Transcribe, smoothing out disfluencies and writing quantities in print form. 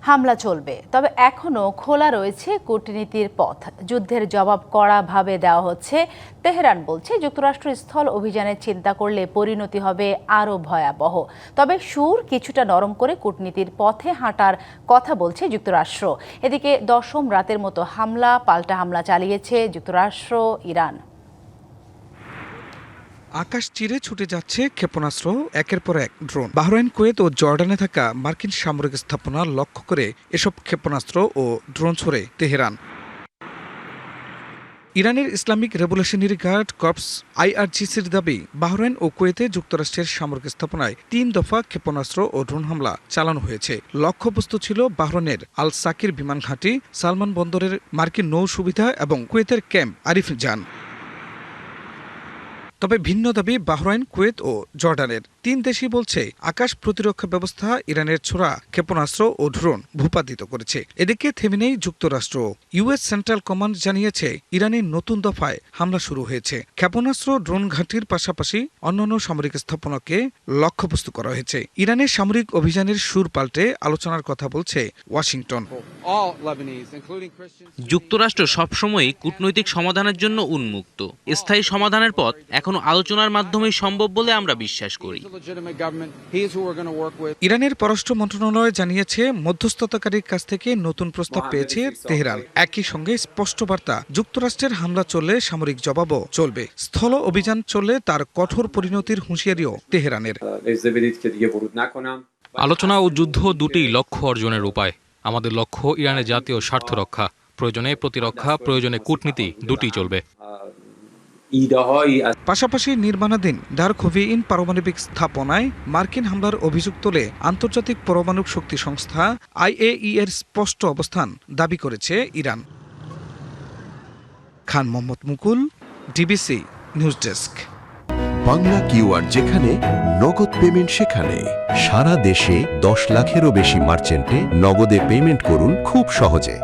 হামলা চলবে, তবে এখনো খোলা রয়েছে কূটনীতির পথ। যুদ্ধের জবাব কড়াভাবে দেওয়া হচ্ছে। তেহরান বলছে যুক্তরাষ্ট্র স্থল অভিযানের চিন্তা করলে পরিণতি হবে আরও ভয়াবহ। তবে সুর কিছুটা নরম করে কূটনীতির পথে হাঁটার কথা বলছে যুক্তরাষ্ট্র। এদিকে দশম রাতের মতো পাল্টা হামলা চালিয়েছে যুক্তরাষ্ট্র ইরান। আকাশ চিরে ছুটে যাচ্ছে ক্ষেপণাস্ত্র, একের পর এক ড্রোন। বাহরাইন, কুয়েত ও জর্ডানে থাকা মার্কিন সামরিক স্থাপনা লক্ষ্য করে এসব ক্ষেপণাস্ত্র ও ড্রোন ছোড়ে তেহরান। ইরানের ইসলামিক রেভলিউশনারি গার্ড কর্পস IRGCর দাবি, বাহরাইন ও কুয়েতে যুক্তরাষ্ট্রের সামরিক স্থাপনায় 3 দফা ক্ষেপণাস্ত্র ও ড্রোন হামলা চালানো হয়েছে। লক্ষ্যবস্তু ছিল বাহরাইনের আল সাকির বিমান ঘাঁটি, সালমান বন্দরের মার্কিন নৌ সুবিধা এবং কুয়েতের ক্যাম্প আরিফ জান। তবে ভিন্ন দাবি বাহরাইন, কুয়েত ও জর্ডানের। 3 দেশই বলছে আকাশ প্রতিরক্ষা ব্যবস্থা ইরানের ছোড়া ক্ষেপণাস্ত্র ও ড্রোন ভূপাতিত করেছে। এদিকে থেমে নেই যুক্তরাষ্ট্র। US সেন্ট্রাল কমান্ড জানিয়েছে ইরানের নতুন দফায় হামলা শুরু হয়েছে। ক্ষেপণাস্ত্র, ড্রোন ঘাঁটির পাশাপাশি অন্যান্য সামরিক স্থাপনাকে লক্ষ্যবস্তু করা হয়েছে। ইরানের সামরিক অভিযানের সুর পাল্টে আলোচনার কথা বলছে ওয়াশিংটন। যুক্তরাষ্ট্র সবসময়ই কূটনৈতিক সমাধানের জন্য উন্মুক্ত। স্থায়ী সমাধানের পথ এখনো আলোচনার মাধ্যমেই সম্ভব বলে আমরা বিশ্বাস করি। ইরানের পররাষ্ট্র মন্ত্রণালয় জানিয়েছে মধ্যস্থতাকারীর কাছ থেকে নতুন প্রস্তাব পেয়েছে তেহরান। একই সঙ্গে স্পষ্ট বার্তা, যুক্তরাষ্ট্রের হামলা চললে সামরিক জবাবও চলবে। স্থল অভিযান চললে তার কঠোর পরিণতির হুঁশিয়ারিও তেহরানের। আলোচনা ও যুদ্ধ দুটিই লক্ষ্য অর্জনের উপায়। আমাদের লক্ষ্য ইরানের জাতীয় স্বার্থ রক্ষা। প্রয়োজনে প্রতিরক্ষা, প্রয়োজনে কূটনীতি, দুটিই চলবে। পাশাপাশি নির্মাণাধীন ডারখোভিইন পারমাণবিক স্থাপনায় মার্কিন হামলার অভিযোগ তোলে আন্তর্জাতিক পরমাণু শক্তি সংস্থা IAEA এর স্পষ্ট অবস্থান দাবি করেছে ইরান। খান মোহাম্মদ মুকুল, DBC news desk. Bangla keyword যেখানে, নগদ পেমেন্ট সেখানে। সারা দেশে 10 লাখেরও বেশি মার্চেন্টে নগদে পেমেন্ট করুন খুব সহজে।